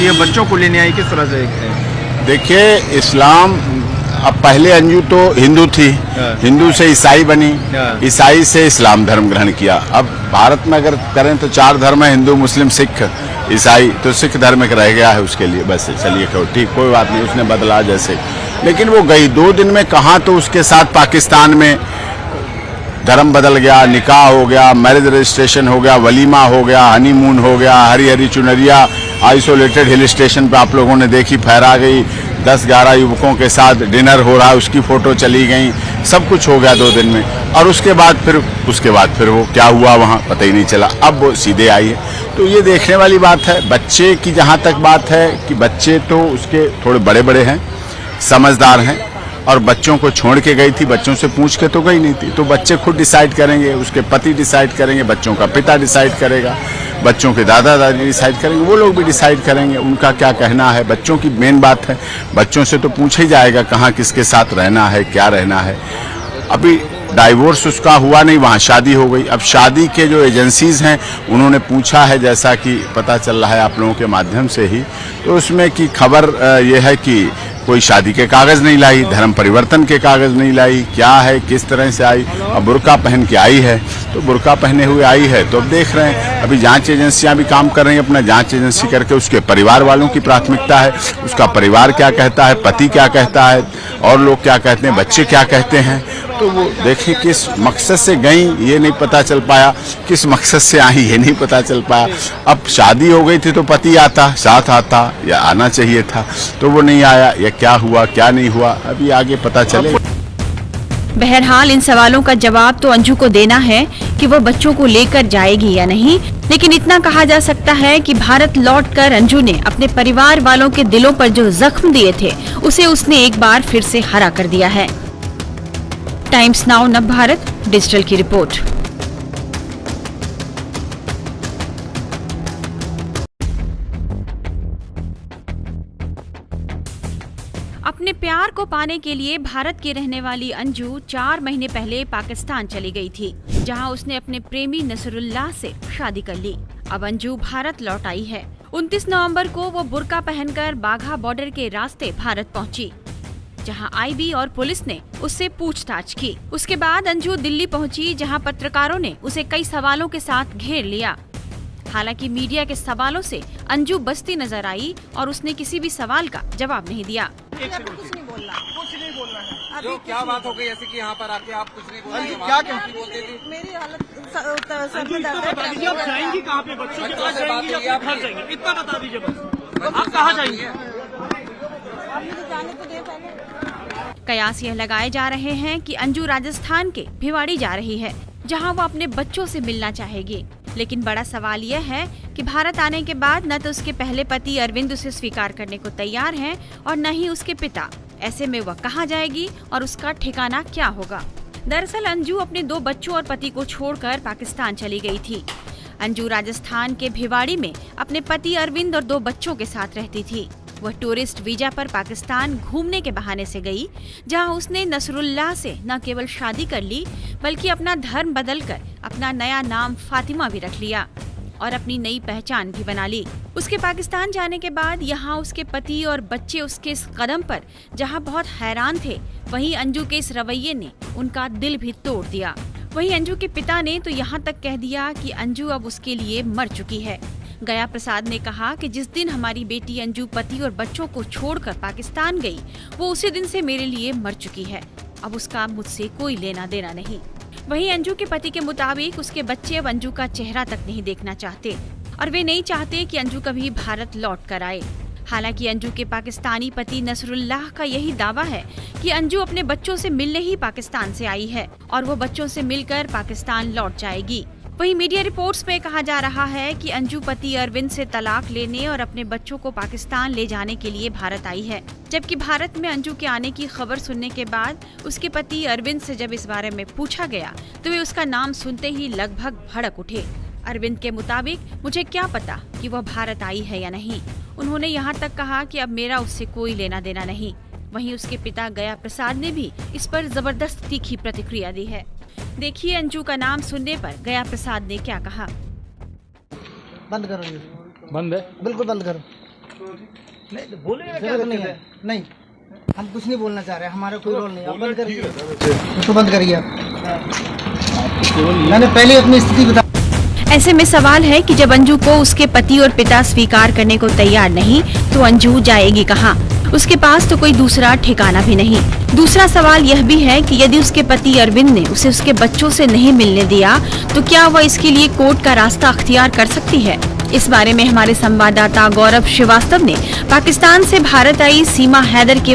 है, बच्चों को लेने आई, किस तरह से? देखिए, इस्लाम, अब पहले अंजू तो हिंदू थी, हिंदू से ईसाई बनी, ईसाई से इस्लाम धर्म ग्रहण किया। अब भारत में अगर करें तो 4 धर्म है, हिंदू, मुस्लिम, सिख, ईसाई। तो सिख धर्म एक रह गया है उसके लिए, बस चलिए ठीक, कोई बात नहीं, उसने बदला जैसे। लेकिन वो गई 2 दिन में कहाँ, तो उसके साथ पाकिस्तान में धर्म बदल गया, निकाह हो गया, मैरिज रजिस्ट्रेशन हो गया, वलीमा हो गया, हनीमून हो गया, हरी हरी चुनरिया आइसोलेटेड हिल स्टेशन पे आप लोगों ने देखी, फहरा गई। 10-11 युवकों के साथ डिनर हो रहा है, उसकी फ़ोटो चली गई, सब कुछ हो गया 2 दिन में। और उसके बाद फिर वो क्या हुआ वहाँ पता ही नहीं चला। अब वो सीधे आई है। तो ये देखने वाली बात है। बच्चे की जहाँ तक बात है कि बच्चे तो उसके थोड़े बड़े बड़े हैं, समझदार हैं, और बच्चों को छोड़ के गई थी, बच्चों से पूछ के तो गई नहीं थी। तो बच्चे खुद डिसाइड करेंगे, उसके पति डिसाइड करेंगे, बच्चों का पिता डिसाइड करेगा, बच्चों के दादा दादी डिसाइड करेंगे, वो लोग भी डिसाइड करेंगे उनका क्या कहना है। बच्चों की मेन बात है, बच्चों से तो पूछा ही जाएगा कहाँ किसके साथ रहना है, क्या रहना है। अभी डाइवोर्स उसका हुआ नहीं, वहाँ शादी हो गई। अब शादी के जो एजेंसीज़ हैं उन्होंने पूछा है, जैसा कि पता चल रहा है आप लोगों के माध्यम से ही, तो उसमें की खबर ये है कि कोई शादी के कागज़ नहीं लाई, धर्म परिवर्तन के कागज़ नहीं लाई, क्या है, किस तरह से आई। अब बुर्का पहन के आई है, तो बुर्का पहने हुए आई है, तो अब देख रहे हैं। अभी जांच एजेंसियां भी काम कर रही हैं, अपना जांच एजेंसी करके उसके परिवार वालों की प्राथमिकता है, उसका परिवार क्या कहता है, पति क्या कहता है, और लोग क्या कहते हैं, बच्चे क्या कहते हैं। तो वो देखें किस मकसद से गई ये नहीं पता चल पाया, किस मकसद से आई ये नहीं पता चल पाया। अब शादी हो गई थी तो पति आता, साथ आता, या आना चाहिए था, तो वो नहीं आया, या क्या हुआ क्या नहीं हुआ, अभी आगे पता चले। बहरहाल इन सवालों का जवाब तो अंजू को देना है कि वो बच्चों को लेकर जाएगी या नहीं। लेकिन इतना कहा जा सकता है कि भारत लौटकर अंजू ने अपने परिवार वालों के दिलों पर जो जख्म दिए थे उसे उसने एक बार फिर से हरा कर दिया है। टाइम्स नाउ नव भारत डिजिटल की रिपोर्ट। अपने प्यार को पाने के लिए भारत की रहने वाली अंजू 4 महीने पहले पाकिस्तान चली गई थी, जहां उसने अपने प्रेमी नसरुल्लाह से शादी कर ली। अब अंजू भारत लौट आई है। 29 नवंबर को वो बुर्का पहनकर बाघा बॉर्डर के रास्ते भारत पहुंची, जहां आईबी और पुलिस ने उससे पूछताछ की। उसके बाद अंजू दिल्ली पहुंची, जहां पत्रकारों ने उसे कई सवालों के साथ घेर लिया। हालांकि मीडिया के सवालों से अंजू बचती नजर आई और उसने किसी भी सवाल का जवाब नहीं दिया। कुछ नहीं बोलना है। जो क्या बात हो गई ऐसे कि यहाँ पर आके आप कुछ नहीं बोल रहे? क्या बोलते थे? मेरी हालत सर में दर्द बता दीजिए, आप जाएंगी कहाँ पे? बच्चों के पास जाएंगी या अपने घर जाएंगी? इतना बता दीजिए बस, आप कहाँ जाएंगी? आप मुझे जाने तो दे पहले। कयास यह लगाए जा रहे हैं कि अंजू राजस्थान के भिवाड़ी जा रही है, जहां वो अपने बच्चों से मिलना चाहेगी। लेकिन बड़ा सवाल यह है कि भारत आने के बाद न तो उसके पहले पति अरविंद उसे स्वीकार करने को तैयार हैं और न ही उसके पिता। ऐसे में वह कहां जाएगी और उसका ठिकाना क्या होगा? दरअसल अंजू अपने 2 बच्चों और पति को छोड़कर पाकिस्तान चली गई थी। अंजू राजस्थान के भिवाड़ी में अपने पति अरविंद और 2 बच्चों के साथ रहती थी। वह टूरिस्ट वीजा पर पाकिस्तान घूमने के बहाने से गई, जहां उसने नसरुल्लाह से न केवल शादी कर ली बल्कि अपना धर्म बदलकर अपना नया नाम फातिमा भी रख लिया और अपनी नई पहचान भी बना ली। उसके पाकिस्तान जाने के बाद यहाँ उसके पति और बच्चे उसके इस कदम पर जहाँ बहुत हैरान थे, वहीं अंजू के इस रवैये ने उनका दिल भी तोड़ दिया। वहीं अंजू के पिता ने तो यहाँ तक कह दिया कि अंजू अब उसके लिए मर चुकी है। गया प्रसाद ने कहा कि जिस दिन हमारी बेटी अंजू पति और बच्चों को छोड़कर पाकिस्तान गई, वो उसी दिन से मेरे लिए मर चुकी है। अब उसका मुझसे कोई लेना देना नहीं। वहीं अंजू के पति के मुताबिक उसके बच्चे अब अंजू का चेहरा तक नहीं देखना चाहते और वे नहीं चाहते कि अंजू कभी भारत लौट कर आए। हालांकि अंजू के पाकिस्तानी पति नसरुल्लाह का यही दावा है कि अंजू अपने बच्चों से मिलने ही पाकिस्तान से आई है और वो बच्चों से मिलकर पाकिस्तान लौट जाएगी। वहीं मीडिया रिपोर्ट्स में कहा जा रहा है कि अंजू पति अरविंद से तलाक लेने और अपने बच्चों को पाकिस्तान ले जाने के लिए भारत आई है। जबकि भारत में अंजू के आने की खबर सुनने के बाद उसके पति अरविंद से जब इस बारे में पूछा गया तो वे उसका नाम सुनते ही लगभग भड़क उठे। अरविंद के मुताबिक, मुझे क्या पता कि वह भारत आई है या नहीं। उन्होंने यहाँ तक कहा कि अब मेरा उससे कोई लेना देना नहीं। वहीं उसके पिता गया प्रसाद ने भी इस पर जबरदस्त तीखी प्रतिक्रिया दी है। देखिए अंजू का नाम सुनने पर गया प्रसाद ने क्या कहा। बंद करो ये। बंद है? बिल्कुल बंद करो। नहीं तो बोलेगा क्या जरूरत नहीं है, नहीं हम कुछ नहीं बोलना चाह रहे, हमारा कोई रोल नहीं, आप बंद करिए, उसको बंद करिए आप। मैंने पहले अपनी स्थिति बता। ऐसे में सवाल है कि जब अंजू को उसके पति और पिता स्वीकार करने को तैयार नहीं तो अंजू जाएगी कहाँ? उसके पास तो कोई दूसरा ठिकाना भी नहीं। दूसरा सवाल यह भी है कि यदि उसके पति अरविंद ने उसे उसके बच्चों से नहीं मिलने दिया तो क्या वह इसके लिए कोर्ट का रास्ता अख्तियार कर सकती है? इस बारे में हमारे संवाददाता गौरव श्रीवास्तव ने पाकिस्तान से भारत आई सीमा हैदर के